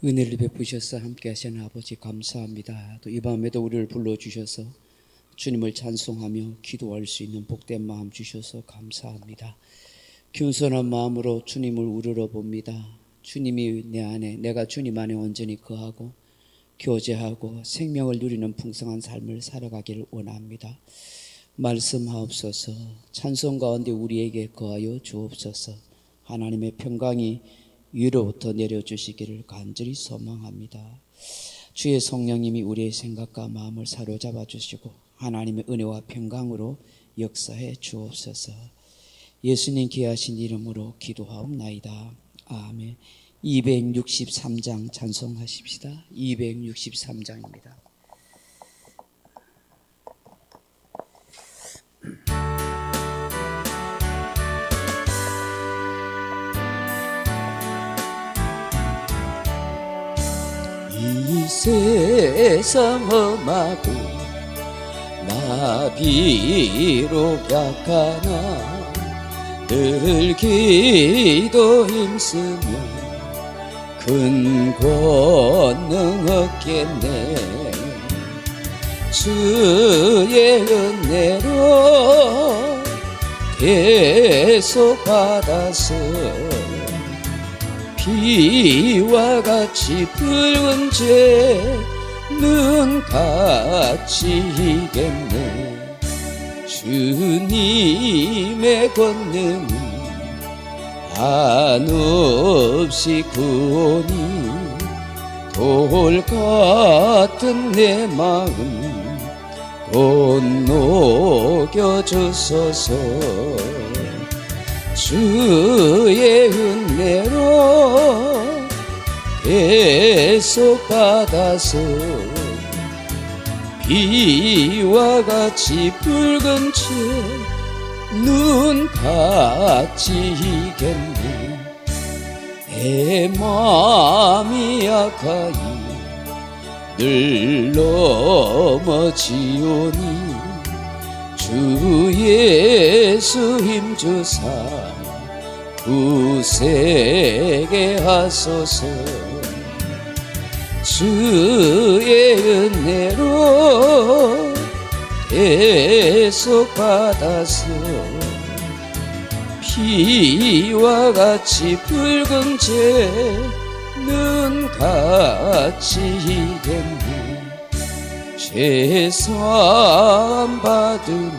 은혜를 베푸셔서 함께 하시는 아버지 감사합니다. 또 이 밤에도 우리를 불러주셔서 주님을 찬송하며 기도할 수 있는 복된 마음 주셔서 감사합니다. 겸손한 마음으로 주님을 우러러 봅니다. 주님이 내 안에, 내가 주님 안에 온전히 거하고 교제하고 생명을 누리는 풍성한 삶을 살아가기를 원합니다. 말씀하옵소서. 찬송 가운데 우리에게 거하여 주옵소서. 하나님의 평강이 위로부터 내려주시기를 간절히 소망합니다. 주의 성령님이 우리의 생각과 마음을 사로잡아 주시고 하나님의 은혜와 평강으로 역사해 주옵소서. 예수님 귀하신 이름으로 기도하옵나이다. 아멘. 263장 찬송하십시다. 263장입니다. 이 세상 험하고 나비로 약하나 늘 기도 힘쓰며 큰 권능 얻겠네. 주의 은혜로 계속 받아서 비와 같이 붉은 죄는 같이 이겠네. 주님의 권능은 한없이 구원이 돌 같은 내 마음 곧 녹여주소서. 주의 은혜로 계속 받아서 비와 같이 붉은 죄는 같이 이겠네. 내 마음이 약하이 늘 넘어지오니 주 예수 힘주사 구세게 하소서. 주의 은혜로 계속 받아서 피와 같이 붉은 죄는 같이 이겠네. 죄사함 받은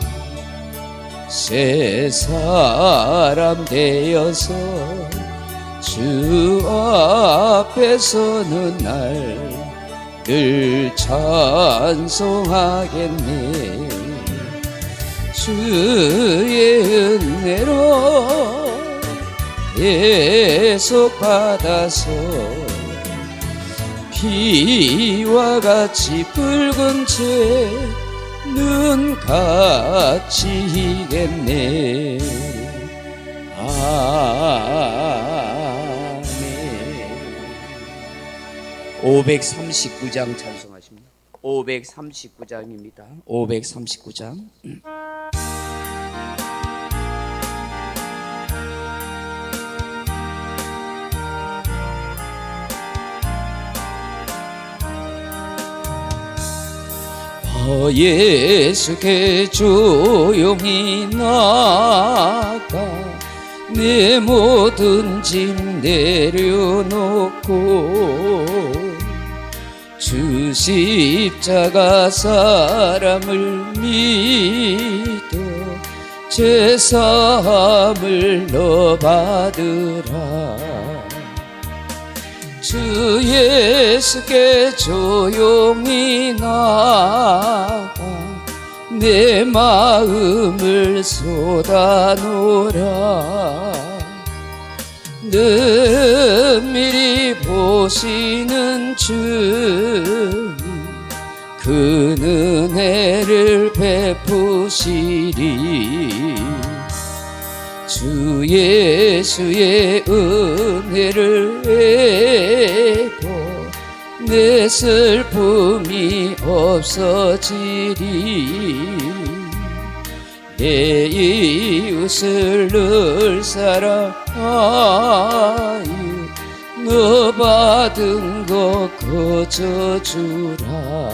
새 사람 되어서 주 앞에서는 날 늘 찬송하겠네. 주의 은혜로 계속 받아서 피와 같이 붉은 죄는 같이 이겠네. 아멘. 539장 찬송하십니다. 539장입니다. 539장. 예수께 조용히 나가 내 모든 짐 내려놓고 주 십자가 사람을 믿어 제사함을 너 받으라. 주 예수께 조용히 나가 내 마음을 쏟아놓으라. 은밀히 보시는 주님 그 은혜를 베푸시리. 주 예수의 은혜를 베고 내 슬픔이 없어지리. 내 이웃을 늘 사랑하여 너 받은 것 거저 주라.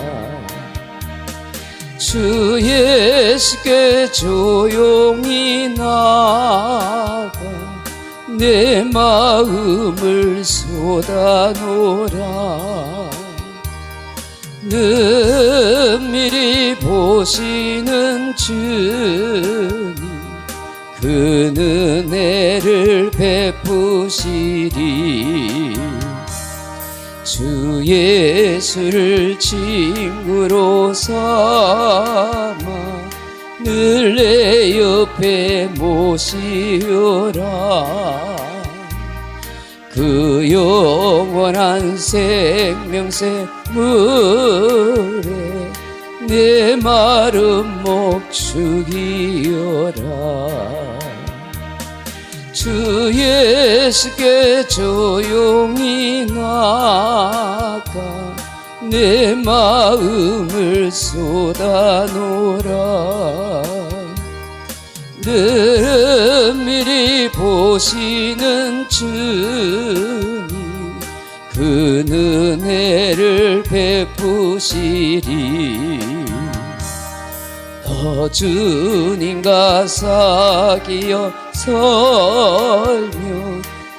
주 예수께 조용히 나가 내 마음을 쏟아놓으라. 은밀히 보시는 주님 그 은혜를 베푸시리. 주 예수를 친구로 삼아 늘 내 옆에 모시오라. 그 영원한 생명새 물에 내 마른 목 죽이어라. 주 예수께 조용히 나가 내 마음을 쏟아놓으라. 은밀히 보시는 주님 그 은혜를 베푸시리. 더 주님과 사귀어 살며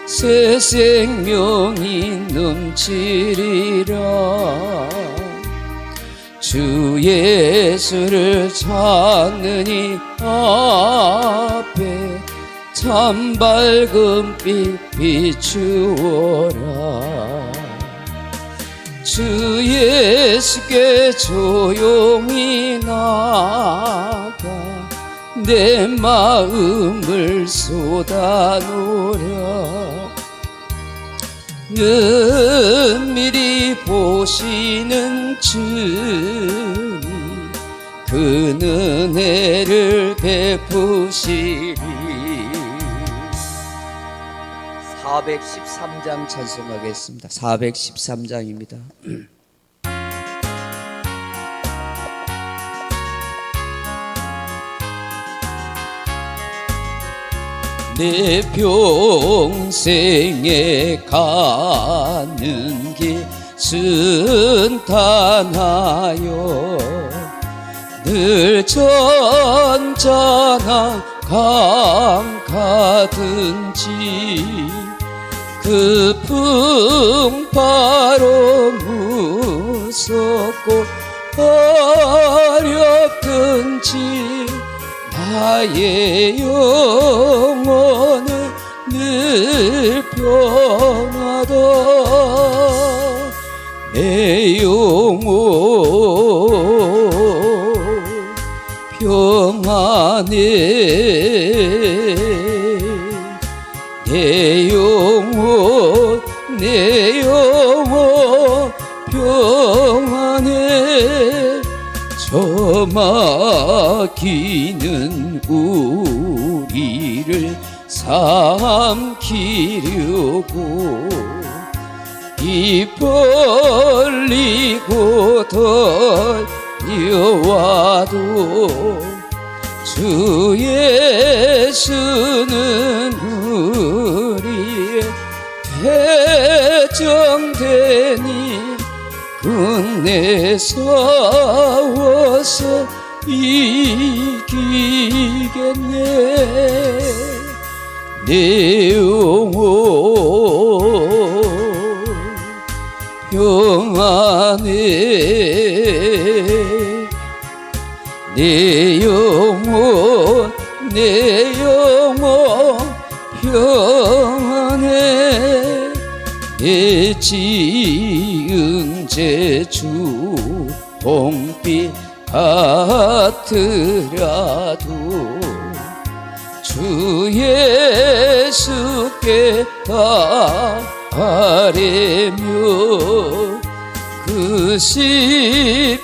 새 생명이 넘치리라. 주 예수를 찾는 이 앞에 참 밝은 빛 비추어라. 주 예수께 조용히 나가 내 마음을 쏟아놓으라. 은밀히 보시는 주님 그 은혜를 베푸시리. 413장 찬송하겠습니다. 413장입니다. 내 평생에 가는 길 순탄하여 늘 전전한 강 가든지 그 풍파로 무섭고 어렵든지 나의 영혼은 늘 평하다. 내 영혼 평안해. 내 영혼 내 영혼 평안해. 저 막히는 우리를 삼키려고 입 벌리고 달려와도 주 예수는 우리의 대정되니 끝내 싸워서 이기겠네. 내 영혼 평안해. 내 영혼 내 영혼 평안해. 내 지은 제주 홍빛 같으라도 주 예수께 아뢰며 그 십자가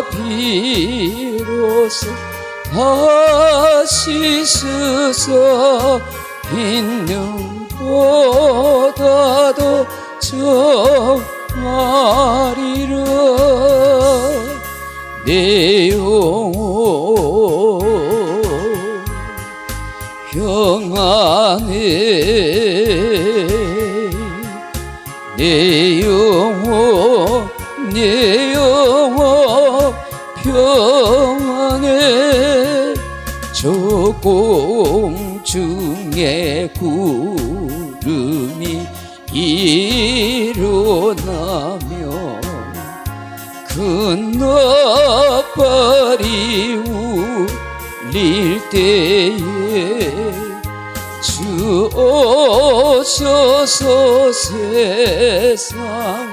비로소 다시 쓰서 인능보다도 정하리라. 내 영혼 평안해. 내 영혼 내 영혼 평안해 저 공중의 구름이 일어나며 큰 나팔이 울릴 때에 주 오셔서 세상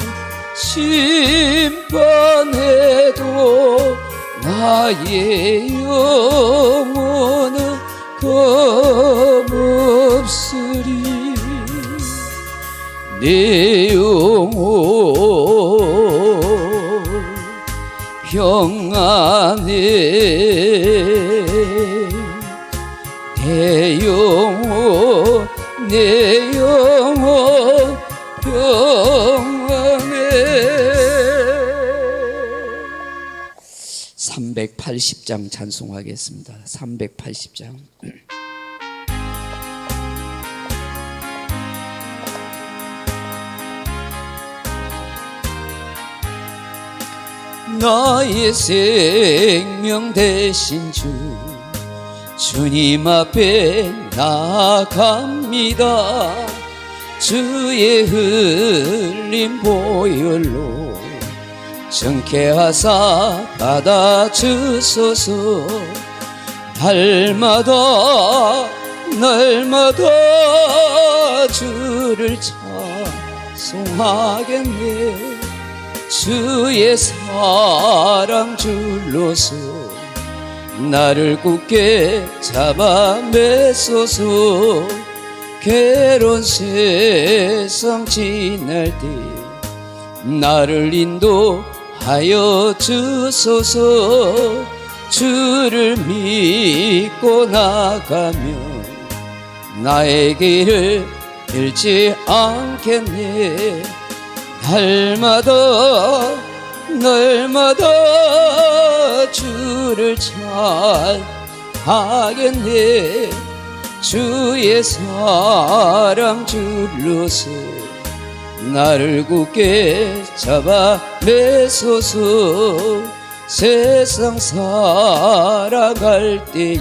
심판해도 나의 영혼은 검없으리 내 영혼 평안해 내 영혼 내 영혼 평안해 380장 찬송하겠습니다. 380장 나의 생명 되신 주 주님 앞에 나아갑니다. 주의 흘린 보혈로 정케하사 받아주소서. 날마다 날마다 주를 찬송하겠네. 주의 사랑 줄로서 나를 굳게 잡아 매소서. 괴로운 세상 지날 때 나를 인도하여 주소서. 주를 믿고 나가면 나의 길을 잃지 않겠네. 날마다 날마다 주를 찬하겠네. 주의 사랑 줄로서 나를 굳게 잡아 매소서. 세상 살아갈 때에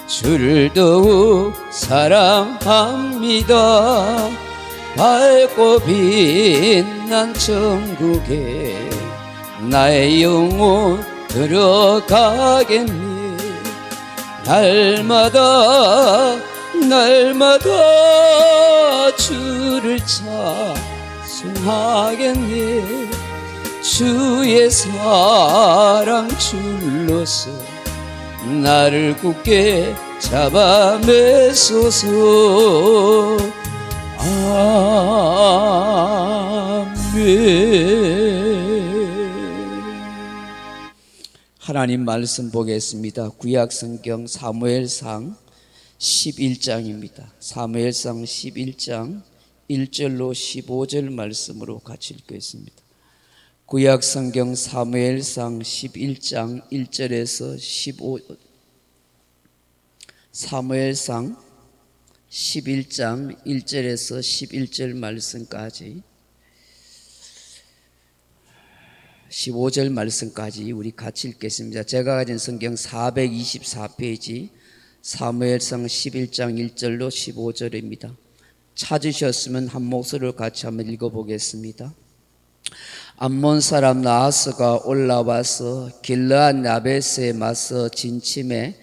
주를 더욱 사랑합니다. 밝고 빛난 천국에 나의 영혼 들어가겠네. 날마다 날마다 주를 찬송하겠네. 주의 사랑 줄로서 나를 굳게 잡아 매소서. 하나님 말씀 보겠습니다. 구약성경 사무엘상 11장입니다. 사무엘상 11장 1절로 15절 말씀으로 같이 읽겠습니다. 구약성경 사무엘상 11장 1절에서 15 사무엘상 11장 1절에서 11절 말씀까지 15절 말씀까지 우리 같이 읽겠습니다. 제가 가진 성경 424페이지 사무엘상 11장 1절로 15절입니다. 찾으셨으면 한 목소리로 같이 한번 읽어보겠습니다. 암몬 사람 나하스가 올라와서 길르앗 야베스에 맞서 진침해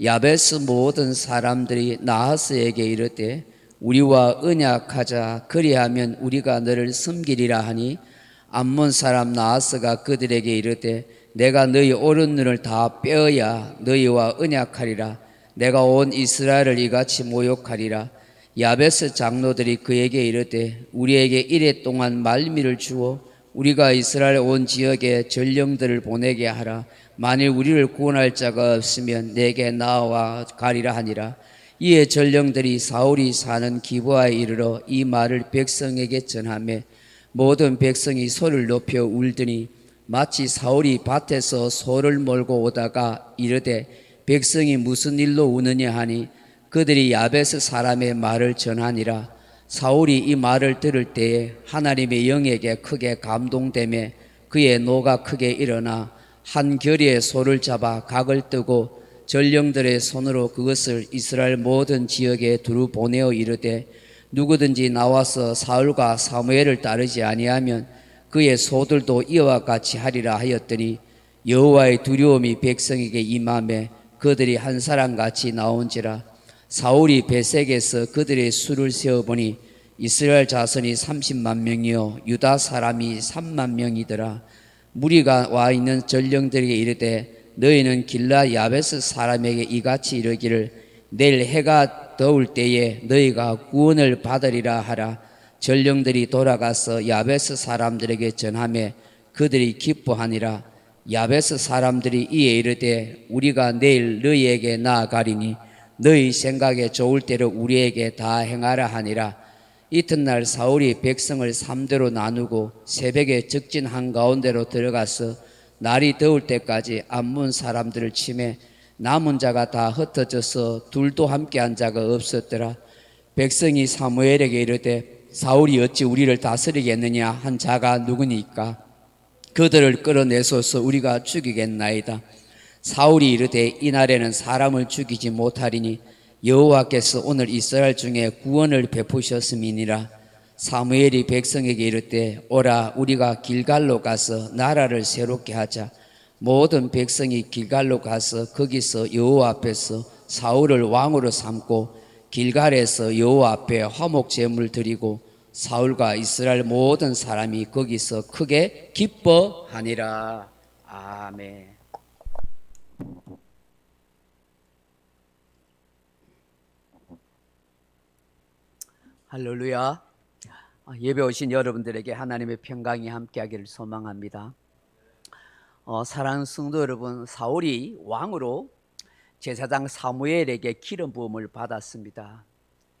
야베스 모든 사람들이 나하스에게 이르되 우리와 언약하자. 그리하면 우리가 너를 섬기리라 하니 암몬 사람 나하스가 그들에게 이르되 내가 너희 오른 눈을 다 빼어야 너희와 언약하리라. 내가 온 이스라엘을 이같이 모욕하리라. 야베스 장로들이 그에게 이르되 우리에게 이래 동안 말미를 주어 우리가 이스라엘 온 지역에 전령들을 보내게 하라. 만일 우리를 구원할 자가 없으면 내게 나와 가리라 하니라. 이에 전령들이 사울이 사는 기브아에 이르러 이 말을 백성에게 전하매 모든 백성이 소리를 높여 울더니 마치 사울이 밭에서 소를 몰고 오다가 이르되 백성이 무슨 일로 우느냐 하니 그들이 야베스 사람의 말을 전하니라. 사울이 이 말을 들을 때에 하나님의 영에게 크게 감동되며 그의 노가 크게 일어나 한 결의의 소를 잡아 각을 뜨고 전령들의 손으로 그것을 이스라엘 모든 지역에 두루 보내어 이르되 누구든지 나와서 사울과 사무엘을 따르지 아니하면 그의 소들도 이와 같이 하리라 하였더니 여호와의 두려움이 백성에게 임하매 그들이 한 사람같이 나온지라. 사울이 베색에서 그들의 수를 세어보니 이스라엘 자손이 30만 명이요 유다 사람이 3만 명이더라. 무리가 와 있는 전령들에게 이르되 너희는 길라 야베스 사람에게 이같이 이르기를 내일 해가 더울 때에 너희가 구원을 받으리라 하라. 전령들이 돌아가서 야베스 사람들에게 전하매 그들이 기뻐하니라. 야베스 사람들이 이에 이르되 우리가 내일 너희에게 나아가리니 너희 생각에 좋을 대로 우리에게 다 행하라 하니라. 이튿날 사울이 백성을 3대로 나누고 새벽에 적진 한가운데로 들어가서 날이 더울 때까지 암몬 사람들을 치매 남은 자가 다 흩어져서 둘도 함께한 자가 없었더라. 백성이 사무엘에게 이르되 사울이 어찌 우리를 다스리겠느냐 한 자가 누구니까 그들을 끌어내소서 우리가 죽이겠나이다. 사울이 이르되 이날에는 사람을 죽이지 못하리니 여호와께서 오늘 이스라엘 중에 구원을 베푸셨음이니라. 사무엘이 백성에게 이르되 오라 우리가 길갈로 가서 나라를 새롭게 하자. 모든 백성이 길갈로 가서 거기서 여호와 앞에서 사울을 왕으로 삼고 길갈에서 여호와 앞에 화목 제물을 드리고 사울과 이스라엘 모든 사람이 거기서 크게 기뻐하니라. 아멘. 할렐루야. 예배 오신 여러분들에게 하나님의 평강이 함께하기를 소망합니다. 사랑하는 성도 여러분, 사울이 왕으로 제사장 사무엘에게 기름 부음을 받았습니다.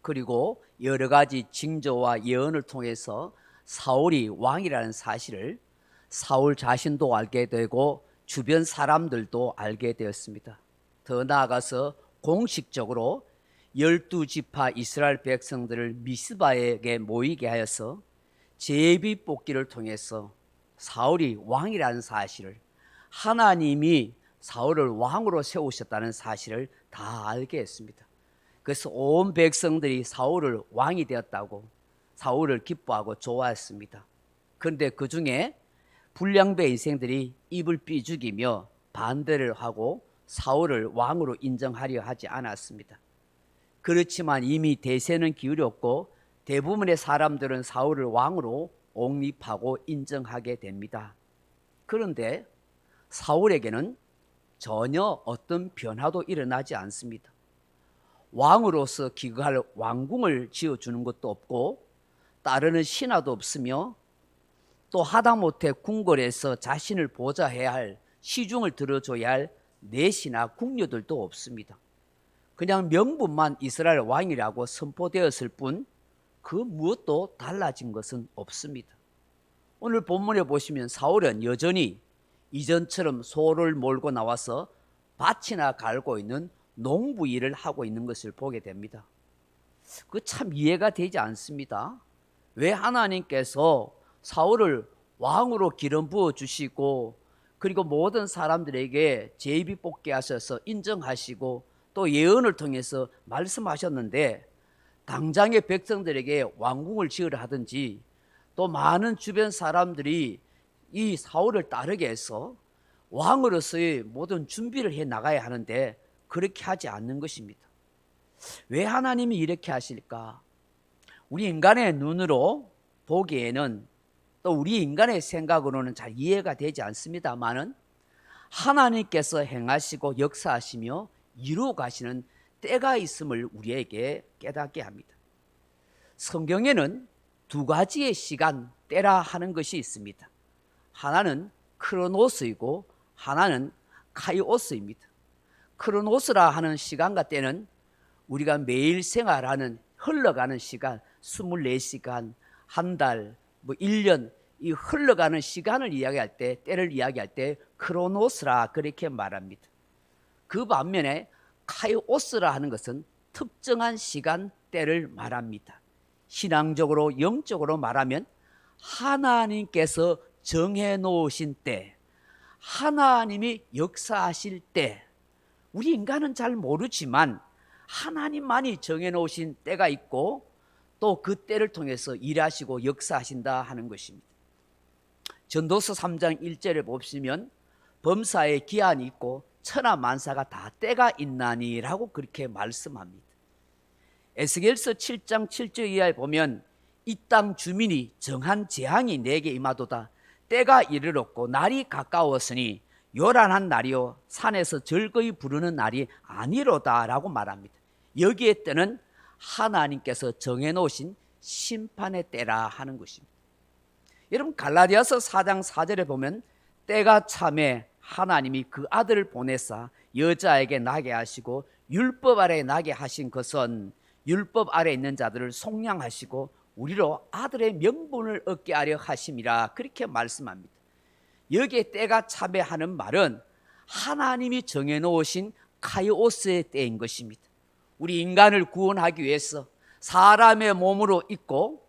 그리고 여러 가지 징조와 예언을 통해서 사울이 왕이라는 사실을 사울 자신도 알게 되고 주변 사람들도 알게 되었습니다. 더 나아가서 공식적으로 12지파 이스라엘 백성들을 미스바에게 모이게 하여서 제비 뽑기를 통해서 사울이 왕이라는 사실을, 하나님이 사울을 왕으로 세우셨다는 사실을 다 알게 했습니다. 그래서 온 백성들이 사울을 왕이 되었다고 사울을 기뻐하고 좋아했습니다. 그런데 그 중에 불량배 인생들이 입을 삐죽이며 반대를 하고 사울을 왕으로 인정하려 하지 않았습니다. 그렇지만 이미 대세는 기울였고 대부분의 사람들은 사울을 왕으로 옹립하고 인정하게 됩니다. 그런데 사울에게는 전혀 어떤 변화도 일어나지 않습니다. 왕으로서 기거할 왕궁을 지어주는 것도 없고 따르는 신하도 없으며 또 하다못해 궁궐에서 자신을 보좌해야 할 시중을 들어줘야 할 내시나 궁녀들도 없습니다. 그냥 명분만 이스라엘 왕이라고 선포되었을 뿐 그 무엇도 달라진 것은 없습니다. 오늘 본문에 보시면 사울은 여전히 이전처럼 소를 몰고 나와서 밭이나 갈고 있는 농부 일을 하고 있는 것을 보게 됩니다. 그 참 이해가 되지 않습니다. 왜 하나님께서 사울을 왕으로 기름 부어 주시고 그리고 모든 사람들에게 제비 뽑게 하셔서 인정하시고 또 예언을 통해서 말씀하셨는데 당장의 백성들에게 왕궁을 지으라 하든지 또 많은 주변 사람들이 이 사울을 따르게 해서 왕으로서의 모든 준비를 해 나가야 하는데 그렇게 하지 않는 것입니다. 왜 하나님이 이렇게 하실까? 우리 인간의 눈으로 보기에는 또 우리 인간의 생각으로는 잘 이해가 되지 않습니다만은 하나님께서 행하시고 역사하시며 이루어 가시는 때가 있음을 우리에게 깨닫게 합니다. 성경에는 두 가지의 시간, 때라 하는 것이 있습니다. 하나는 크로노스이고 하나는 카이오스입니다. 크로노스라 하는 시간과 때는 우리가 매일 생활하는 흘러가는 시간, 24시간, 한 달, 1년 이 흘러가는 시간을 이야기할 때, 때를 이야기할 때 크로노스라 그렇게 말합니다. 그 반면에 카이오스라 하는 것은 특정한 시간, 때를 말합니다. 신앙적으로 영적으로 말하면 하나님께서 정해놓으신 때, 하나님이 역사하실 때, 우리 인간은 잘 모르지만 하나님만이 정해놓으신 때가 있고 또 그 때를 통해서 일하시고 역사하신다 하는 것입니다. 전도서 3장 1절에 보시면 범사에 기한이 있고 천하만사가 다 때가 있나니라고 그렇게 말씀합니다. 에스겔서 7장 7절 이하에 보면 이 땅 주민이 정한 재앙이 내게 임하도다. 때가 이르렀고 날이 가까웠으니 요란한 날이요 산에서 즐거이 부르는 날이 아니로다 라고 말합니다. 여기에 때는 하나님께서 정해놓으신 심판의 때라 하는 것입니다. 여러분 갈라디아서 4장 4절에 보면 때가 참에 하나님이 그 아들을 보내사 여자에게 나게 하시고 율법 아래 나게 하신 것은 율법 아래 있는 자들을 속량하시고 우리로 아들의 명분을 얻게 하려 하심이라 그렇게 말씀합니다. 여기에 때가 참에 하는 말은 하나님이 정해놓으신 카이오스의 때인 것입니다. 우리 인간을 구원하기 위해서 사람의 몸으로 있고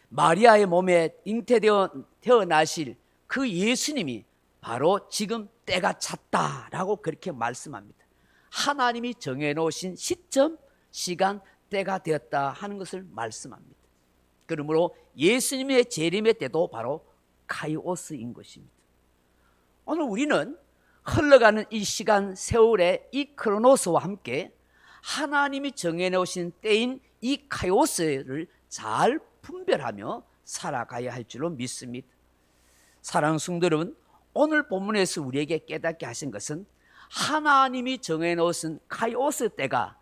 마리아의 몸에 잉태되어 태어나실 그 예수님이 바로 지금 때가 찼다라고 그렇게 말씀합니다. 하나님이 정해놓으신 시점, 시간, 때가 되었다 하는 것을 말씀합니다. 그러므로 예수님의 재림의 때도 바로 카이오스인 것입니다. 오늘 우리는 흘러가는 이 시간 세월의 이 크로노스와 함께 하나님이 정해놓으신 때인 이 카이오스를 잘 분별하며 살아가야 할 줄로 믿습니다. 사랑하는 성도 여러분, 오늘 본문에서 우리에게 깨닫게 하신 것은 하나님이 정해놓으신 카이오스 때가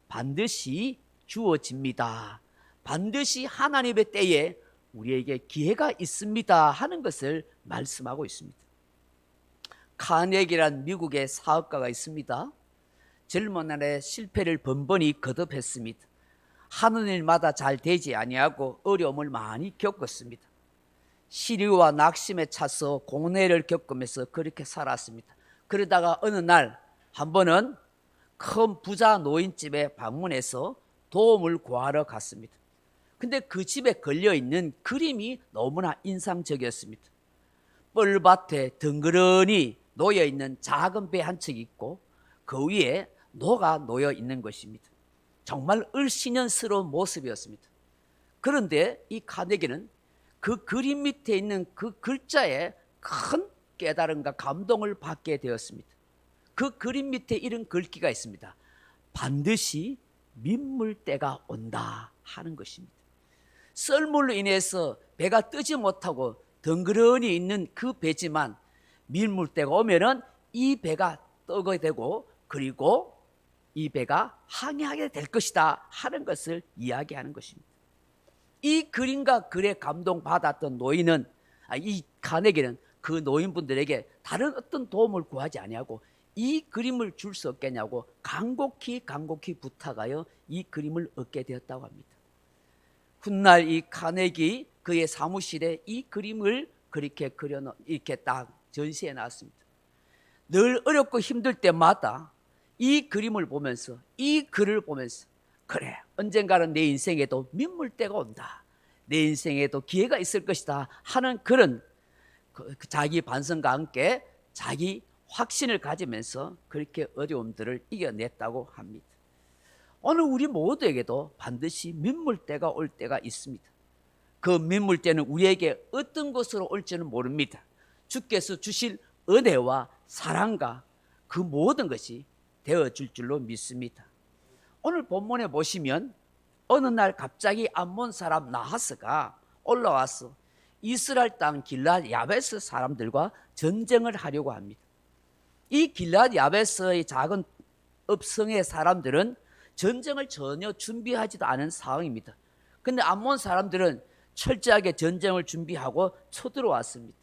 반드시 주어집니다. 반드시 하나님의 때에 우리에게 기회가 있습니다 하는 것을 말씀하고 있습니다. 카네기란 미국의 사업가가 있습니다. 젊은 날에 실패를 번번이 거듭했습니다. 하는 일마다 잘 되지 아니하고 어려움을 많이 겪었습니다. 시리와 낙심에 차서 고뇌를 겪으면서 그렇게 살았습니다. 그러다가 어느 날 한 번은 큰 부자 노인집에 방문해서 도움을 구하러 갔습니다. 근데 그 집에 걸려있는 그림이 너무나 인상적이었습니다. 뻘밭에 덩그러니 놓여있는 작은 배 한 척이 있고 그 위에 노가 놓여 있는 것입니다. 정말 을씨년스러운 모습이었습니다. 그런데 이 카네기는 그 그림 밑에 있는 그 글자에 큰 깨달음과 감동을 받게 되었습니다. 그 그림 밑에 이런 글귀가 있습니다. 반드시 민물 때가 온다 하는 것입니다. 썰물로 인해서 배가 뜨지 못하고 덩그러니 있는 그 배지만 민물 때가 오면은 이 배가 뜨게 되고 그리고 이 배가 항해하게 될 것이다 하는 것을 이야기하는 것입니다. 이 그림과 글에 감동받았던 노인은 이 카네기는 그 노인분들에게 다른 어떤 도움을 구하지 아니하고 이 그림을 줄 수 없겠냐고 간곡히 부탁하여 이 그림을 얻게 되었다고 합니다. 훗날 이 카네기 그의 사무실에 이 그림을 그렇게 이렇게 딱 전시해 놨습니다. 늘 어렵고 힘들 때마다 이 그림을 보면서 이 글을 보면서 그래 언젠가는 내 인생에도 민물때가 온다. 내 인생에도 기회가 있을 것이다 하는 그런 자기 반성과 함께 자기 확신을 가지면서 그렇게 어려움들을 이겨냈다고 합니다. 오늘 우리 모두에게도 반드시 민물때가 올 때가 있습니다. 그 민물때는 우리에게 어떤 것으로 올지는 모릅니다. 주께서 주실 은혜와 사랑과 그 모든 것이 되어줄 줄로 믿습니다. 오늘 본문에 보시면 어느 날 갑자기 암몬 사람 나하스가 올라와서 이스라엘 땅 길앗 야베스 사람들과 전쟁을 하려고 합니다. 이 길앗 야베스의 작은 읍성의 사람들은 전쟁을 전혀 준비하지도 않은 상황입니다. 그런데 암몬 사람들은 철저하게 전쟁을 준비하고 쳐들어왔습니다.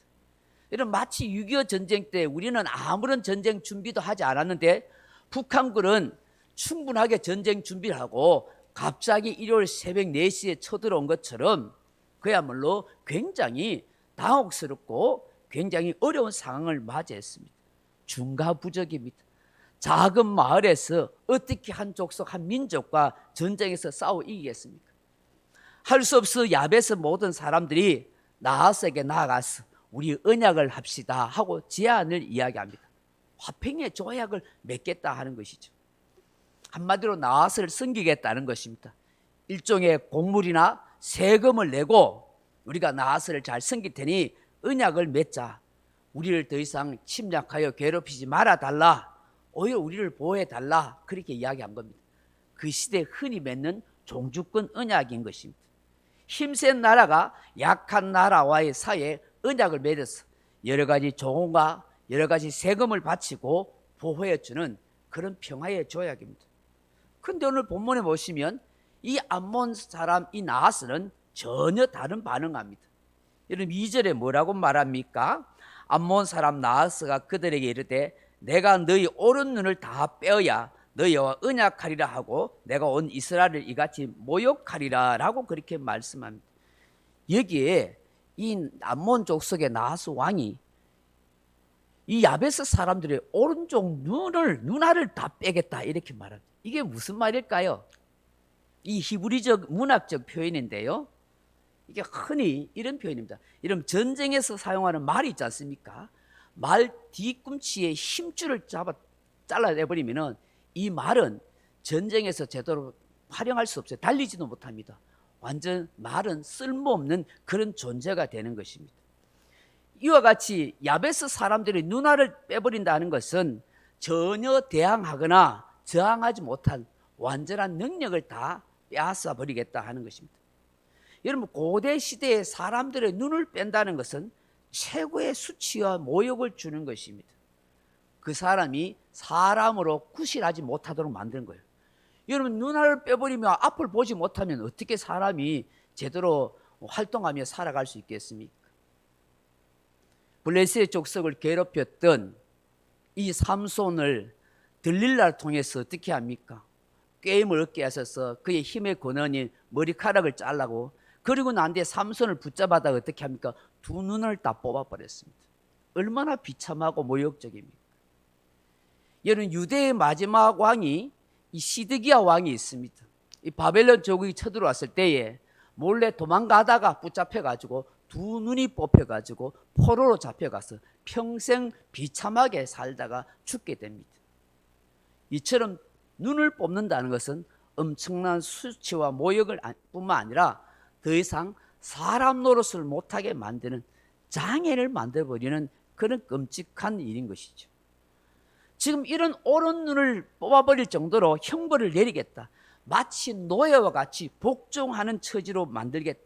이런 마치 6.25 전쟁 때 우리는 아무런 전쟁 준비도 하지 않았는데 북한군은 충분하게 전쟁 준비를 하고 갑자기 일요일 새벽 4시에 쳐들어온 것처럼 그야말로 굉장히 당혹스럽고 굉장히 어려운 상황을 맞이했습니다. 중가부적입니다. 작은 마을에서 어떻게 한 족속 한 민족과 전쟁에서 싸워 이기겠습니까? 할 수 없어 야베스 모든 사람들이 나하스에게 나아가서 우리 언약을 합시다 하고 제안을 이야기합니다. 화평의 조약을 맺겠다 하는 것이죠. 한마디로 나하스를 섬기겠다는 것입니다. 일종의 곡물이나 세금을 내고 우리가 나하스를 잘 섬길 테니 언약을 맺자. 우리를 더 이상 침략하여 괴롭히지 말아달라. 오히려 우리를 보호해달라. 그렇게 이야기한 겁니다. 그 시대에 흔히 맺는 종주권 언약인 것입니다. 힘센 나라가 약한 나라와의 사이에 언약을 맺어서 여러 가지 조공과 여러 가지 세금을 바치고 보호해주는 그런 평화의 조약입니다. 그런데 오늘 본문에 보시면 이 암몬 사람 이 나하스는 전혀 다른 반응합니다. 여러분 2절에 뭐라고 말합니까? 암몬 사람 나하스가 그들에게 이르되 내가 너희 오른 눈을 다 빼어야 너희와 언약하리라 하고 내가 온 이스라엘을 이같이 모욕하리라 라고 그렇게 말씀합니다. 여기에 이 암몬 족속의 나하스 왕이 이 야베스 사람들의 오른쪽 눈알을 다 빼겠다 이렇게 말합니다. 이게 무슨 말일까요? 이 히브리적 문학적 표현인데요. 이게 흔히 이런 표현입니다. 이런 전쟁에서 사용하는 말이 있지 않습니까? 말 뒤꿈치에 힘줄을 잘라내버리면 이 말은 전쟁에서 제대로 활용할 수 없어요. 달리지도 못합니다. 완전 말은 쓸모없는 그런 존재가 되는 것입니다. 이와 같이 야베스 사람들의 눈알을 빼버린다는 것은 전혀 대항하거나 저항하지 못한 완전한 능력을 다 빼앗아 버리겠다 하는 것입니다. 여러분 고대 시대의 사람들의 눈을 뺀다는 것은 최고의 수치와 모욕을 주는 것입니다. 그 사람이 사람으로 구실하지 못하도록 만드는 거예요. 여러분 눈알을 빼버리면 앞을 보지 못하면 어떻게 사람이 제대로 활동하며 살아갈 수 있겠습니까? 블레셋 족속을 괴롭혔던 이 삼손을 들릴라를 통해서 어떻게 합니까? 꾀임을 얻게 하셔서 그의 힘의 근원인 머리카락을 잘라고 그리고 난 뒤에 삼손을 붙잡아다가 어떻게 합니까? 두 눈을 다 뽑아버렸습니다. 얼마나 비참하고 모욕적입니까? 여러분 유대의 마지막 왕이 이 시드기야 왕이 있습니다. 이 바벨론 제국이 쳐들어왔을 때에 몰래 도망가다가 붙잡혀가지고 두 눈이 뽑혀가지고 포로로 잡혀가서 평생 비참하게 살다가 죽게 됩니다. 이처럼 눈을 뽑는다는 것은 엄청난 수치와 모욕을 뿐만 아니라 더 이상 사람 노릇을 못하게 만드는 장애를 만들어버리는 그런 끔찍한 일인 것이죠. 지금 이런 오른 눈을 뽑아버릴 정도로 형벌을 내리겠다. 마치 노예와 같이 복종하는 처지로 만들겠다.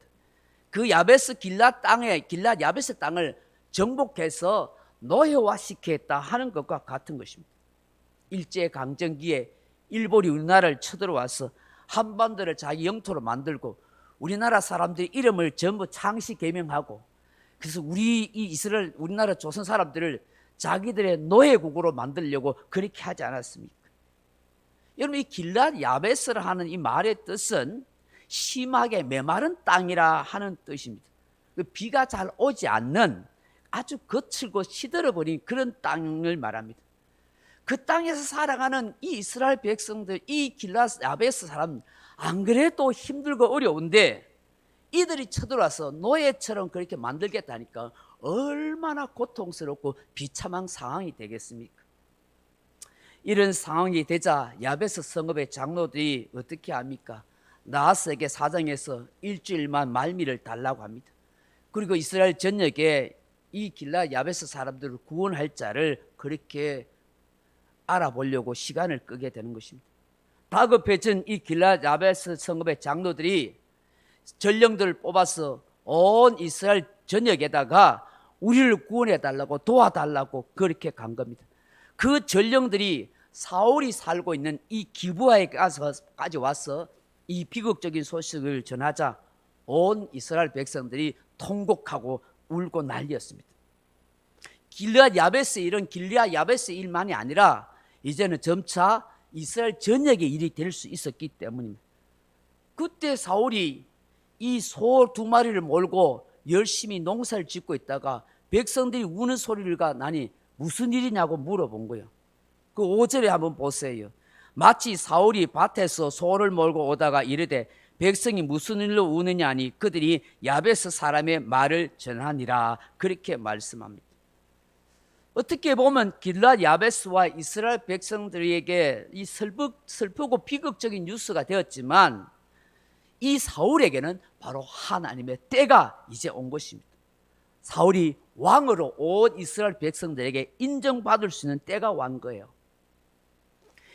그 야베스 길랏 야베스 땅을 정복해서 노예화시키겠다 하는 것과 같은 것입니다. 일제강점기에 일본이 우리나라를 쳐들어와서 한반도를 자기 영토로 만들고 우리나라 사람들의 이름을 전부 창씨 개명하고 그래서 우리나라 조선 사람들을 자기들의 노예국으로 만들려고 그렇게 하지 않았습니까? 여러분 이 길랏 야베스라 하는 이 말의 뜻은 심하게 메마른 땅이라 하는 뜻입니다. 비가 잘 오지 않는 아주 거칠고 시들어버린 그런 땅을 말합니다. 그 땅에서 살아가는 이 이스라엘 백성들, 이 길랏 야베스 사람 안 그래도 힘들고 어려운데 이들이 쳐들어와서 노예처럼 그렇게 만들겠다니까 얼마나 고통스럽고 비참한 상황이 되겠습니까? 이런 상황이 되자 야베스 성읍의 장로들이 어떻게 합니까? 나하스에게 사정해서 일주일만 말미를 달라고 합니다. 그리고 이스라엘 전역에 이 길랏 야베스 사람들을 구원할 자를 그렇게 알아보려고 시간을 끄게 되는 것입니다. 다급해진 이 길랏 야베스 성읍의 장로들이 전령들을 뽑아서 온 이스라엘 전역에다가 우리를 구원해달라고 도와달라고 그렇게 간 겁니다. 그 전령들이 사울이 살고 있는 이 기브아에까지 와서 이 비극적인 소식을 전하자 온 이스라엘 백성들이 통곡하고 울고 난리였습니다. 길앗 야베스 일은 길앗 야베스 일만이 아니라 이제는 점차 이스라엘 전역의 일이 될 수 있었기 때문입니다. 그때 사울이 이 소 2마리를 몰고 열심히 농사를 짓고 있다가 백성들이 우는 소리가 나니 무슨 일이냐고 물어본 거예요. 그 5절에 한번 보세요. 마치 사울이 밭에서 소를 몰고 오다가 이르되 백성이 무슨 일로 우느냐 하니 그들이 야베스 사람의 말을 전하니라. 그렇게 말씀합니다. 어떻게 보면 길앗 야베스와 이스라엘 백성들에게 이 슬프고 비극적인 뉴스가 되었지만 이 사울에게는 바로 하나님의 때가 이제 온 것입니다. 사울이 왕으로 온 이스라엘 백성들에게 인정받을 수 있는 때가 온 거예요.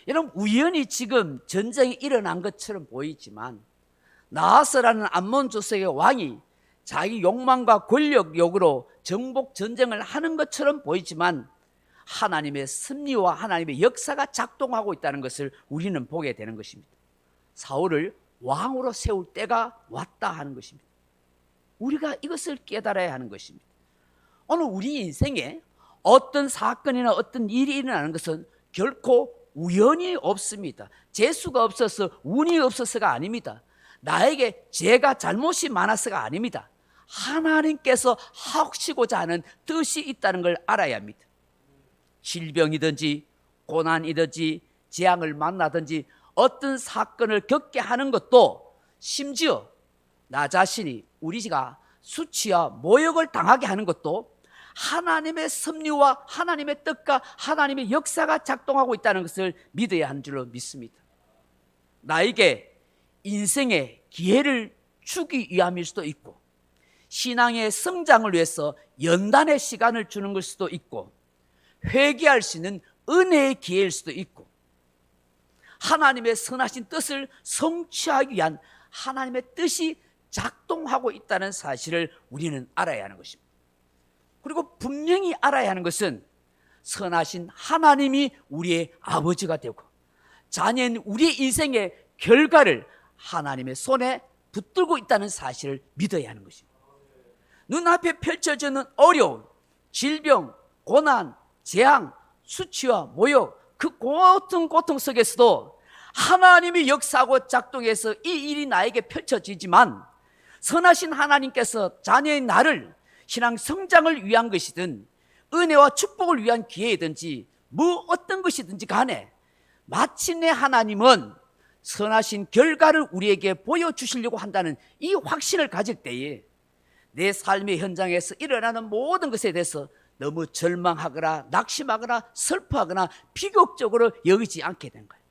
여러분, 우연히 지금 전쟁이 일어난 것처럼 보이지만 나하스라는 암몬 족속의 왕이 자기 욕망과 권력욕으로 정복 전쟁을 하는 것처럼 보이지만 하나님의 섭리와 하나님의 역사가 작동하고 있다는 것을 우리는 보게 되는 것입니다. 사울을 왕으로 세울 때가 왔다 하는 것입니다. 우리가 이것을 깨달아야 하는 것입니다. 오늘 우리 인생에 어떤 사건이나 어떤 일이 일어나는 것은 결코 우연이 없습니다. 재수가 없어서 운이 없어서가 아닙니다. 나에게 죄가 잘못이 많아서가 아닙니다. 하나님께서 하시고자 하는 뜻이 있다는 걸 알아야 합니다. 질병이든지 고난이든지 재앙을 만나든지 어떤 사건을 겪게 하는 것도 심지어 나 자신이 우리가 수치와 모욕을 당하게 하는 것도 하나님의 섭리와 하나님의 뜻과 하나님의 역사가 작동하고 있다는 것을 믿어야 하는 줄로 믿습니다. 나에게 인생의 기회를 주기 위함일 수도 있고 신앙의 성장을 위해서 연단의 시간을 주는 걸 수도 있고 회개할 수 있는 은혜의 기회일 수도 있고 하나님의 선하신 뜻을 성취하기 위한 하나님의 뜻이 작동하고 있다는 사실을 우리는 알아야 하는 것입니다. 그리고 분명히 알아야 하는 것은 선하신 하나님이 우리의 아버지가 되고 자녀인 우리의 인생의 결과를 하나님의 손에 붙들고 있다는 사실을 믿어야 하는 것입니다. 눈앞에 펼쳐지는 어려움, 질병, 고난, 재앙, 수치와 모욕, 그 모든 고통 속에서도 하나님이 역사하고 작동해서 이 일이 나에게 펼쳐지지만 선하신 하나님께서 자녀인 나를 신앙 성장을 위한 것이든 은혜와 축복을 위한 기회이든지 뭐 어떤 것이든지 간에 마침내 하나님은 선하신 결과를 우리에게 보여주시려고 한다는 이 확신을 가질 때에 내 삶의 현장에서 일어나는 모든 것에 대해서 너무 절망하거나 낙심하거나 슬퍼하거나 비극적으로 여기지 않게 된 거예요.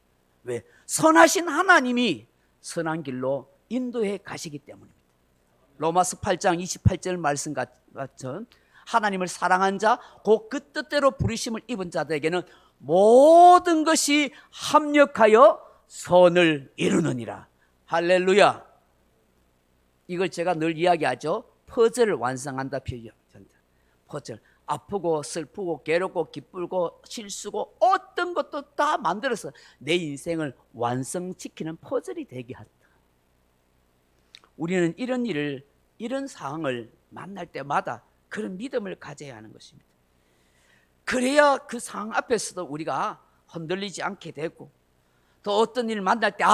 왜? 선하신 하나님이 선한 길로 인도해 가시기 때문입니다. 로마서 8장 28절 말씀 같은 하나님을 사랑한 자, 곧 그 뜻대로 부르심을 입은 자들에게는 모든 것이 합력하여 선을 이루느니라. 할렐루야. 이걸 제가 늘 이야기하죠. 퍼즐을 완성한다 표현. 퍼즐. 아프고 슬프고 괴롭고 기쁘고 실수고 어떤 것도 다 만들어서 내 인생을 완성시키는 퍼즐이 되게 한다. 우리는 이런 일을, 이런 상황을 만날 때마다 그런 믿음을 가져야 하는 것입니다. 그래야 그 상황 앞에서도 우리가 흔들리지 않게 되고 또 어떤 일을 만날 때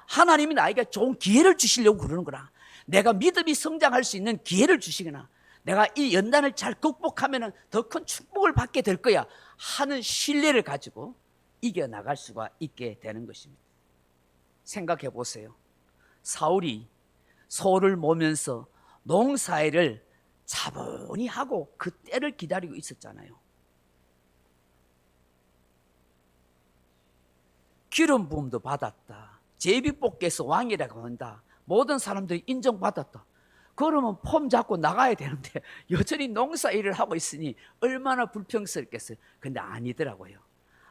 하나님이 나에게 좋은 기회를 주시려고 그러는구나. 내가 믿음이 성장할 수 있는 기회를 주시거나 내가 이 연단을 잘 극복하면 더 큰 축복을 받게 될 거야 하는 신뢰를 가지고 이겨나갈 수가 있게 되는 것입니다. 생각해 보세요. 사울이 소를 모면서 농사일을 차분히 하고 그 때를 기다리고 있었잖아요. 기름 부음도 받았다. 제비뽑기에서 왕이라고 한다. 모든 사람들이 인정받았다. 그러면 폼 잡고 나가야 되는데 여전히 농사일을 하고 있으니 얼마나 불평스럽겠어요. 근데 아니더라고요.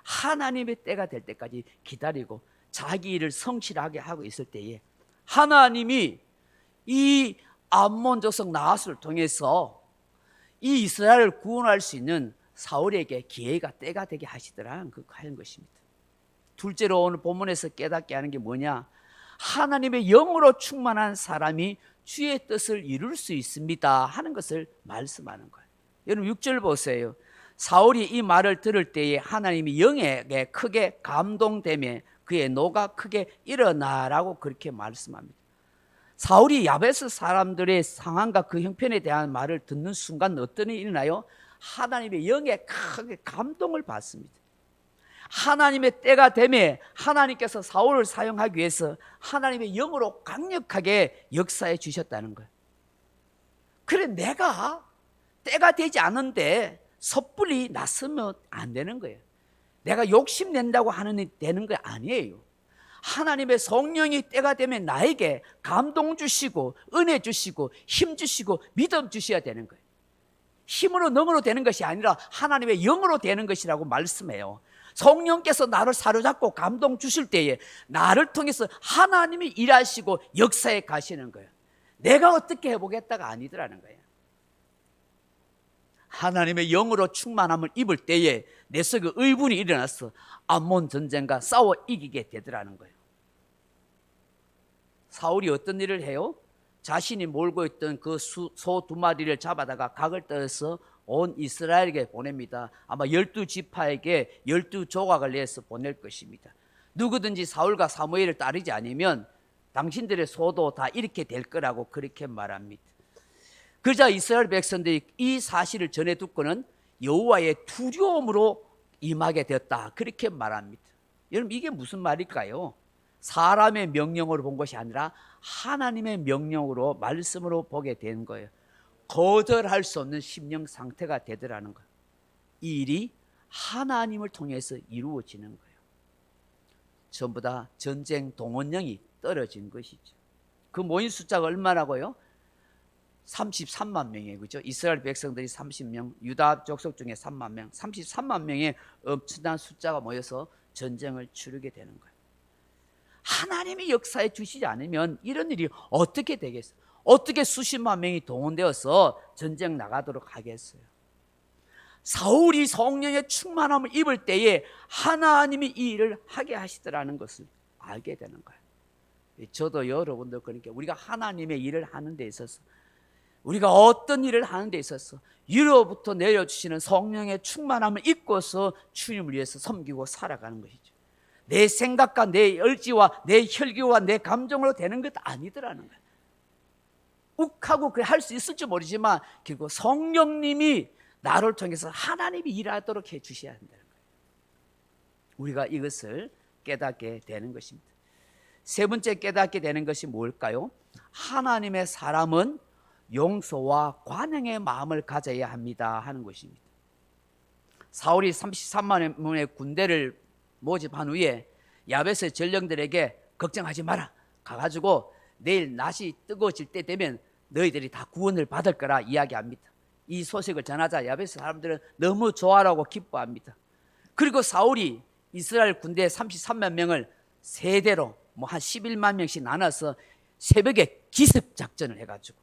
하나님의 때가 될 때까지 기다리고 자기 일을 성실하게 하고 있을 때에 하나님이 이 암몬 족속 나하스를 통해서 이 이스라엘을 구원할 수 있는 사울에게 기회가 때가 되게 하시더라 하는 것입니다. 둘째로 오늘 본문에서 깨닫게 하는 게 뭐냐? 하나님의 영으로 충만한 사람이 주의 뜻을 이룰 수 있습니다 하는 것을 말씀하는 거예요. 여러분 6절 보세요. 사울이 이 말을 들을 때에 하나님이 영에게 크게 감동되며 그의 노가 크게 일어나라고 그렇게 말씀합니다. 사울이 야베스 사람들의 상황과 그 형편에 대한 말을 듣는 순간 어떤 일이 일어나요? 하나님의 영에 크게 감동을 받습니다. 하나님의 때가 되매 하나님께서 사울을 사용하기 위해서 하나님의 영으로 강력하게 역사해 주셨다는 거예요. 그래, 내가 때가 되지 않은데 섣불리 나서면 안 되는 거예요. 내가 욕심낸다고 하는 되는 게 아니에요. 하나님의 성령이 때가 되면 나에게 감동 주시고 은혜 주시고 힘 주시고 믿음 주셔야 되는 거예요. 힘으로 능으로 되는 것이 아니라 하나님의 영으로 되는 것이라고 말씀해요. 성령께서 나를 사로잡고 감동 주실 때에 나를 통해서 하나님이 일하시고 역사에 가시는 거예요. 내가 어떻게 해보겠다가 아니더라는 거예요. 하나님의 영으로 충만함을 입을 때에 내 속에 의분이 일어나서 암몬 전쟁과 싸워 이기게 되더라는 거예요. 사울이 어떤 일을 해요? 자신이 몰고 있던 그 소 두 마리를 잡아다가 각을 떠서 온 이스라엘에게 보냅니다. 아마 12지파에게 12조각을 내서 보낼 것입니다. 누구든지 사울과 사무엘을 따르지 않으면 당신들의 소도 다 이렇게 될 거라고 그렇게 말합니다. 그러자 이스라엘 백성들이 이 사실을 전해 듣고는 여호와의 두려움으로 임하게 되었다, 그렇게 말합니다. 여러분, 이게 무슨 말일까요? 사람의 명령으로 본 것이 아니라 하나님의 명령으로, 말씀으로 보게 된 거예요. 거절할 수 없는 심령 상태가 되더라는 거예요. 이 일이 하나님을 통해서 이루어지는 거예요. 전부 다 전쟁 동원령이 떨어진 것이죠. 그 모인 숫자가 얼마라고요? 33만 명이에요. 그죠? 이스라엘 백성들이 30명, 유다 족속 중에 3만 명, 33만 명의 엄청난 숫자가 모여서 전쟁을 치르게 되는 거예요. 하나님이 역사해 주시지 않으면 이런 일이 어떻게 되겠어요? 어떻게 수십만 명이 동원되어서 전쟁 나가도록 하겠어요? 사울이 성령의 충만함을 입을 때에 하나님이 이 일을 하게 하시더라는 것을 알게 되는 거예요. 저도 여러분들, 그러니까 우리가 하나님의 일을 하는 데 있어서, 우리가 어떤 일을 하는 데 있어서 위로부터 내려주시는 성령의 충만함을 입고서 주님을 위해서 섬기고 살아가는 것이죠. 내 생각과 내 의지와 내 혈기와 내 감정으로 되는 것 아니더라는 거예요. 욱하고 그래 할 수 있을지 모르지만 결국 성령님이 나를 통해서 하나님이 일하도록 해 주셔야 한다는 거예요. 우리가 이것을 깨닫게 되는 것입니다. 세 번째 깨닫게 되는 것이 뭘까요? 하나님의 사람은 용서와 관용의 마음을 가져야 합니다 하는 것입니다. 사울이 33만 명의 군대를 모집한 후에 야베스의 전령들에게 걱정하지 마라, 가가지고 내일 날씨 뜨거워질 때 되면 너희들이 다 구원을 받을 거라 이야기합니다. 이 소식을 전하자 야베스 사람들은 너무 좋아하고 기뻐합니다. 그리고 사울이 이스라엘 군대 33만 명을 세대로 한 11만 명씩 나눠서 새벽에 기습 작전을 해가지고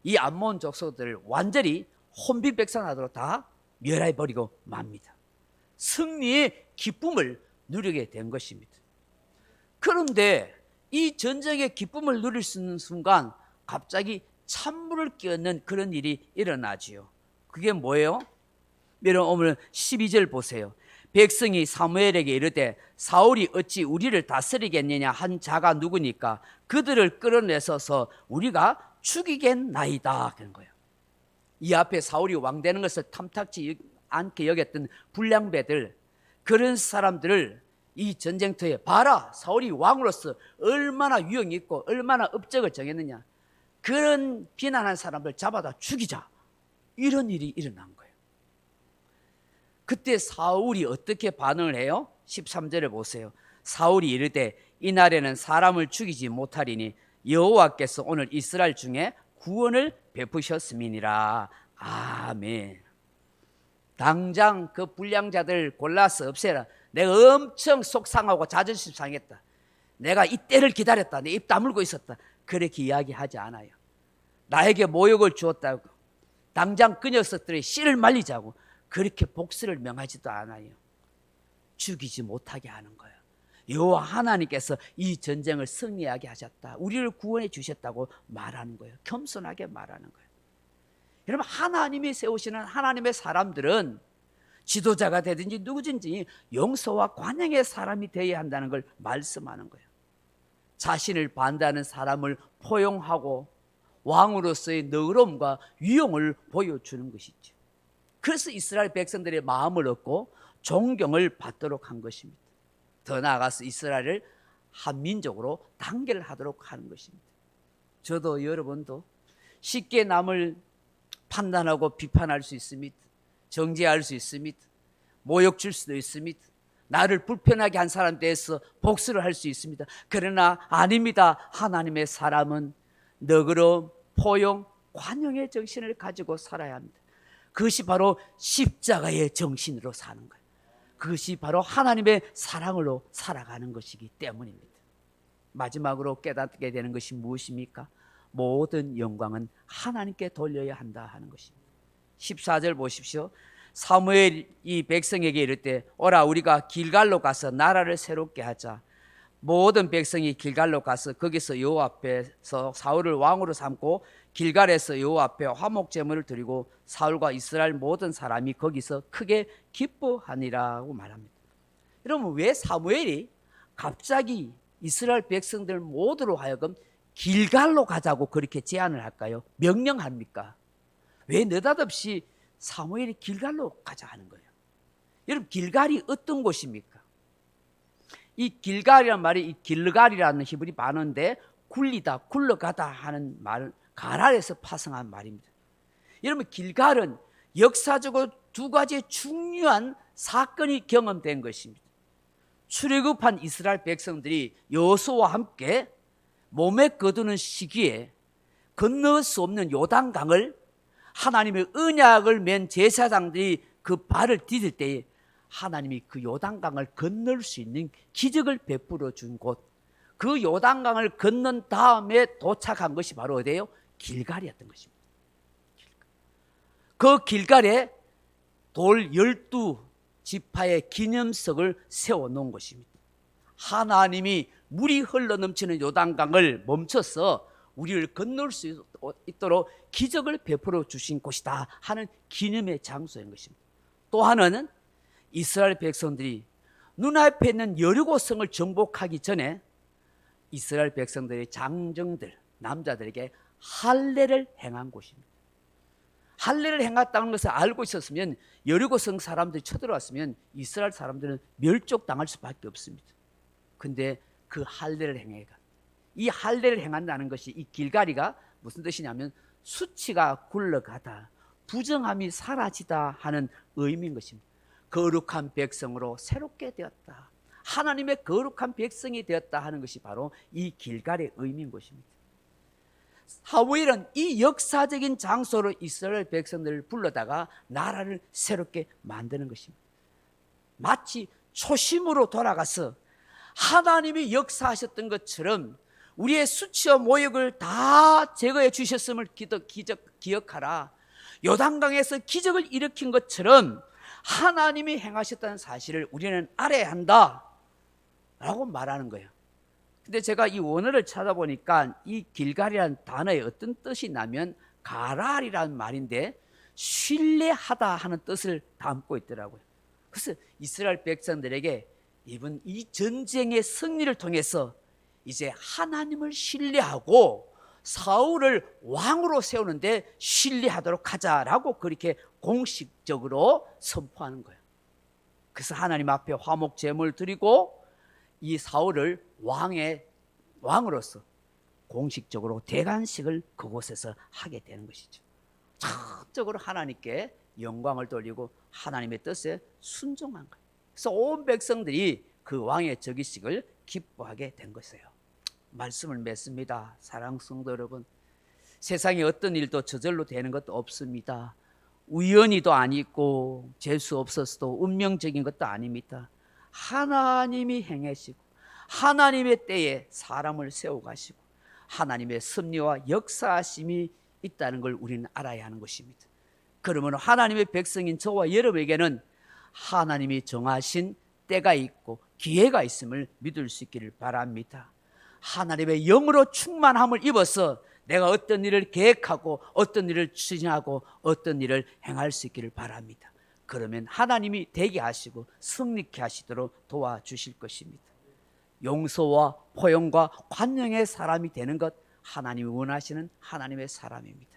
이 암몬 족속들을 완전히 혼비백산하도록 다 멸해버리고 맙니다. 승리의 기쁨을 누리게 된 것입니다. 그런데 이 전쟁의 기쁨을 누릴 수 있는 순간 갑자기 찬물을 끼얹는 그런 일이 일어나지요. 그게 뭐예요? 여러분, 오늘 12절 보세요. 백성이 사무엘에게 이르되 사울이 어찌 우리를 다스리겠느냐 한 자가 누구니까 그들을 끌어내서서 우리가 죽이겠나이다 그런 거예요. 이 앞에 사울이 왕 되는 것을 탐탁지 않게 여겼던 불량배들, 그런 사람들을 이 전쟁터에 봐라, 사울이 왕으로서 얼마나 유형이 있고 얼마나 업적을 정했느냐, 그런 비난한 사람들 잡아다 죽이자, 이런 일이 일어난 거예요. 그때 사울이 어떻게 반응을 해요? 13절을 보세요. 사울이 이르되 이날에는 사람을 죽이지 못하리니 여호와께서 오늘 이스라엘 중에 구원을 베푸셨음이니라. 아멘. 당장 그 불량자들 골라서 없애라. 내가 엄청 속상하고 자존심 상했다, 내가 이때를 기다렸다, 내 입 다물고 있었다, 그렇게 이야기하지 않아요. 나에게 모욕을 주었다고 당장 그 녀석들의 씨를 말리자고 그렇게 복수를 명하지도 않아요. 죽이지 못하게 하는 거예요. 여호와 하나님께서 이 전쟁을 승리하게 하셨다, 우리를 구원해 주셨다고 말하는 거예요. 겸손하게 말하는 거예요. 여러분, 하나님이 세우시는 하나님의 사람들은 지도자가 되든지 누구든지 용서와 관용의 사람이 되어야 한다는 걸 말씀하는 거예요. 자신을 반대하는 사람을 포용하고 왕으로서의 너그러움과 위용을 보여주는 것이죠. 그래서 이스라엘 백성들의 마음을 얻고 존경을 받도록 한 것입니다. 더 나아가서 이스라엘을 한 민족으로 단결하도록 하는 것입니다. 저도 여러분도 쉽게 남을 판단하고 비판할 수 있습니다. 정죄할 수 있습니다. 모욕 줄 수도 있습니다. 나를 불편하게 한 사람에 대해서 복수를 할 수 있습니다. 그러나 아닙니다. 하나님의 사람은 너그러움, 포용, 관용의 정신을 가지고 살아야 합니다. 그것이 바로 십자가의 정신으로 사는 거예요. 그것이 바로 하나님의 사랑으로 살아가는 것이기 때문입니다. 마지막으로 깨닫게 되는 것이 무엇입니까? 모든 영광은 하나님께 돌려야 한다 하는 것입니다. 14절 보십시오. 사무엘이 백성에게 이를 때 오라 우리가 길갈로 가서 나라를 새롭게 하자. 모든 백성이 길갈로 가서 거기서 여호와 앞에서 사울을 왕으로 삼고 길갈에서 여호와 앞에 화목 제물을 드리고 사울과 이스라엘 모든 사람이 거기서 크게 기뻐하니라고 말합니다. 여러분, 왜 사무엘이 갑자기 이스라엘 백성들 모두로 하여금 길갈로 가자고 그렇게 제안을 할까요? 명령합니까? 왜 느닷없이 사무엘이 길갈로 가자 하는 거예요? 여러분, 길갈이 어떤 곳입니까? 이 길갈이란 말이 이 길르갈이라는 히브리 단어인데 굴리다, 굴러가다 하는 말, 가랄에서 파생한 말입니다. 여러분, 길갈은 역사적으로 두 가지 중요한 사건이 경험된 것입니다. 출애굽한 이스라엘 백성들이 여호수아와 함께 몸에 거두는 시기에 건널 수 없는 요단강을 하나님의 언약을 맨 제사장들이 그 발을 디딜 때에 하나님이 그 요단강을 건널 수 있는 기적을 베풀어 준 곳, 그 요단강을 건넌 다음에 도착한 것이 바로 어디예요? 길갈이었던 것입니다. 그 길갈에 돌 12지파의 기념석을 세워놓은 것입니다. 하나님이 물이 흘러넘치는 요단강을 멈춰서 우리를 건널 수 있도록 기적을 베풀어 주신 곳이다 하는 기념의 장소인 것입니다. 또 하나는 이스라엘 백성들이 눈앞에 있는 여리고성을 정복하기 전에 이스라엘 백성들의 장정들, 남자들에게 할례를 행한 곳입니다. 할례를 행했다는 것을 알고 있었으면, 여리고성 사람들이 쳐들어왔으면 이스라엘 사람들은 멸족당할 수밖에 없습니다. 근데 그 할례를 행해가, 이 할례를 행한다는 것이, 이 길갈이가 무슨 뜻이냐면 수치가 굴러가다, 부정함이 사라지다 하는 의미인 것입니다. 거룩한 백성으로 새롭게 되었다, 하나님의 거룩한 백성이 되었다 하는 것이 바로 이 길갈의 의미인 것입니다. 사무엘은 이 역사적인 장소로 이스라엘 백성들을 불러다가 나라를 새롭게 만드는 것입니다. 마치 초심으로 돌아가서 하나님이 역사하셨던 것처럼 우리의 수치와 모욕을 다 제거해 주셨음을 기억하라. 요단강에서 기적을 일으킨 것처럼 하나님이 행하셨다는 사실을 우리는 알아야 한다 라고 말하는 거예요. 근데 제가 이 원어를 찾아보니까 이 길갈이라는 단어의 어떤 뜻이 나면 가랄이라는 말인데 신뢰하다 하는 뜻을 담고 있더라고요. 그래서 이스라엘 백성들에게 이번 이 전쟁의 승리를 통해서 이제 하나님을 신뢰하고 사울을 왕으로 세우는데 신뢰하도록 하자라고 그렇게 공식적으로 선포하는 거예요. 그래서 하나님 앞에 화목 제물을 드리고 이 사울을 왕으로서 공식적으로 대관식을 그곳에서 하게 되는 것이죠. 전적으로 하나님께 영광을 돌리고 하나님의 뜻에 순종한 거예요. 그래서 온 백성들이 그 왕의 즉위식을 기뻐하게 된 것이에요. 말씀을 맺습니다. 사랑하는 성도 여러분, 세상에 어떤 일도 저절로 되는 것도 없습니다. 우연히도 아니고 재수 없어서도 운명적인 것도 아닙니다. 하나님이 행하시고 하나님의 때에 사람을 세워가시고 하나님의 섭리와 역사하심이 있다는 걸 우리는 알아야 하는 것입니다. 그러면 하나님의 백성인 저와 여러분에게는 하나님이 정하신 때가 있고 기회가 있음을 믿을 수 있기를 바랍니다. 하나님의 영으로 충만함을 입어서 내가 어떤 일을 계획하고 어떤 일을 추진하고 어떤 일을 행할 수 있기를 바랍니다. 그러면 하나님이 되게 하시고 승리케 하시도록 도와주실 것입니다. 용서와 포용과 관용의 사람이 되는 것, 하나님이 원하시는 하나님의 사람입니다.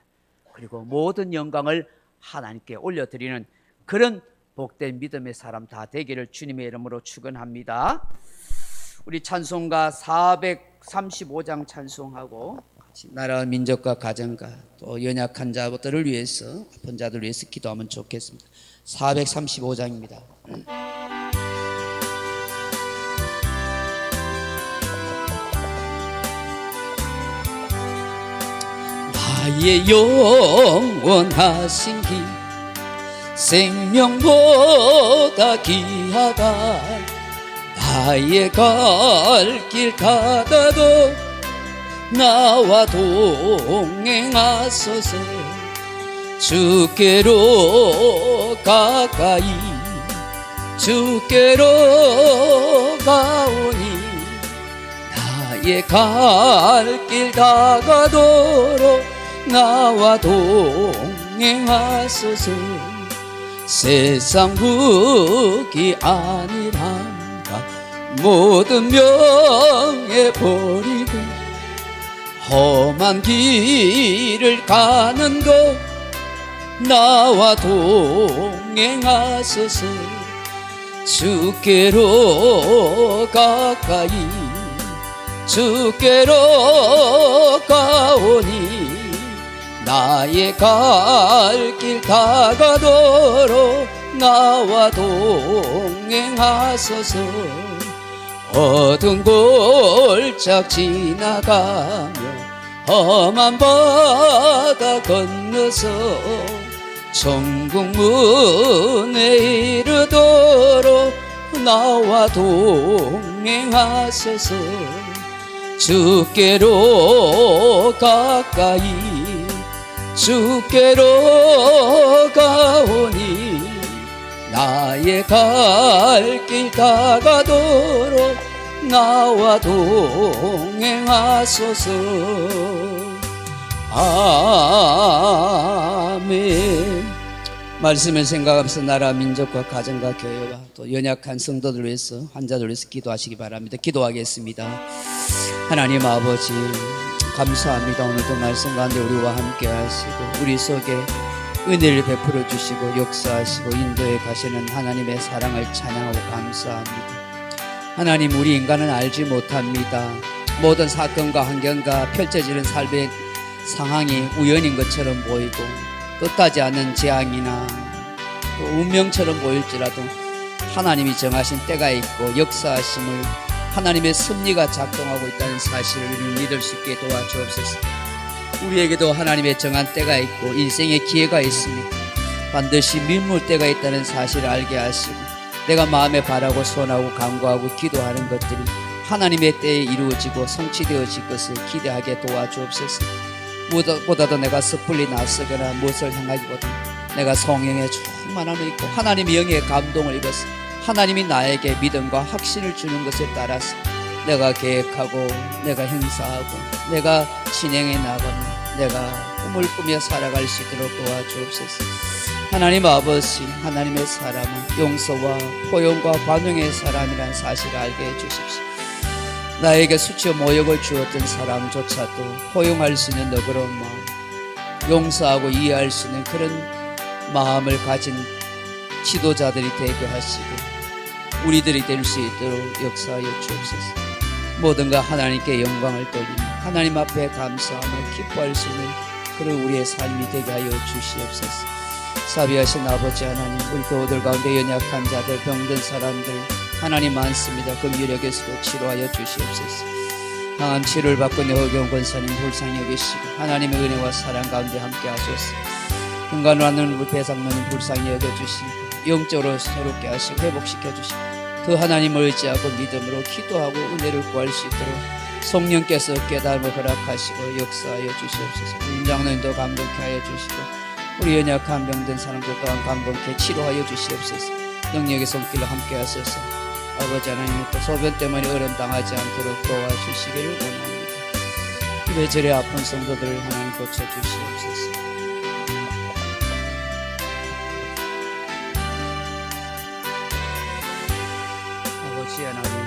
그리고 모든 영광을 하나님께 올려드리는 그런 복된 믿음의 사람 다 되기를 주님의 이름으로 축원합니다. 우리 찬송가 435장 찬송하고 나라 민족과 가정과 또 연약한 자들을 위해서 아픈 자들을 위해서 기도하면 좋겠습니다. 435장입니다. 나의 영원하신 길 생명보다 귀하다 나의 갈 길 가다도 나와 동행하소서 주께로 가까이 주께로 가오니 나의 갈 길 다가도록 나와 동행하소서 세상 무기 아니란가 모든 명예 버리고 험한 길을 가는 것 나와 동행하소서 주께로 가까이 주께로 가오니 나의 갈 길 다가도록 나와 동행하소서 어두운 골짝 지나가며 험한 바다 건너서 천국 문에 이르도록 나와 동행하소서 주께로 가까이 주께로 가오니 나의 갈 길 다가도록 나와 동행하소서 아멘. 말씀을 생각하면서 나라 민족과 가정과 교회와 또 연약한 성도들 위해서 환자들 위해서 기도하시기 바랍니다. 기도하겠습니다. 하나님 아버지 감사합니다. 오늘도 말씀 가운데 우리와 함께 하시고 우리 속에 은혜를 베풀어 주시고 역사하시고 인도에 가시는 하나님의 사랑을 찬양하고 감사합니다. 하나님 우리 인간은 알지 못합니다. 모든 사건과 환경과 펼쳐지는 삶의 상황이 우연인 것처럼 보이고 뜻하지 않은 재앙이나 또 운명처럼 보일지라도 하나님이 정하신 때가 있고 역사하심을 하나님의 섭리가 작동하고 있다는 사실을 우리는 믿을 수 있게 도와주옵소서. 우리에게도 하나님의 정한 때가 있고 인생의 기회가 있습니다. 반드시 밀물 때가 있다는 사실을 알게 하시고 내가 마음에 바라고 소원하고 간구하고 기도하는 것들이 하나님의 때에 이루어지고 성취되어질 것을 기대하게 도와주옵소서. 무엇보다도 내가 섣불리 나서거나 무엇을 향하기보다 내가 성령의 충만함을 입고 하나님의 영의 감동을 입어서 하나님이 나에게 믿음과 확신을 주는 것에 따라서 내가 계획하고 내가 행사하고 내가 진행해 나가며 내가 꿈을 꾸며 살아갈 수 있도록 도와주옵소서. 하나님 아버지 하나님의 사람은 용서와 포용과 관용의 사람이라는 사실을 알게 해주십시오. 나에게 수치와 모욕을 주었던 사람조차도 포용할 수 있는 너그러운 마음 용서하고 이해할 수 있는 그런 마음을 가진 지도자들이 되게 하시고 우리들이 될 수 있도록 역사하여 주옵소서. 모든 것 하나님께 영광을 돌리며 하나님 앞에 감사함을 기뻐할 수 있는 그런 우리의 삶이 되게 하여 주시옵소서. 사비하신 아버지 하나님 우리 교우들 가운데 연약한 자들 병든 사람들 하나님 많습니다. 금요일에 계시고 치료하여 주시옵소서. 항암 치료를 받고 내어겨운 권사님 불쌍히 여기시고 하나님의 은혜와 사랑 가운데 함께 하소서. 인간을 하는 배상노님 불쌍히 여겨주시고 영적으로 새롭게 하시고 회복시켜 주시고 그 하나님을 의지하고 믿음으로 기도하고 은혜를 구할 수 있도록 성령께서 깨달음을 허락하시고 역사하여 주시옵소서. 임장노님도 감동케 하여 주시고 우리 연약한 병든 사람들 또한 감동케 치료하여 주시옵소서. 능력의 손길로 함께 하소서. 아버지 하나님 또 소변 때문에 어려움 당하지 않도록 도와주시기를 원합니다. 이래저래 아픈 성도들을 하나님 고쳐주시옵소서. 아버지 하나님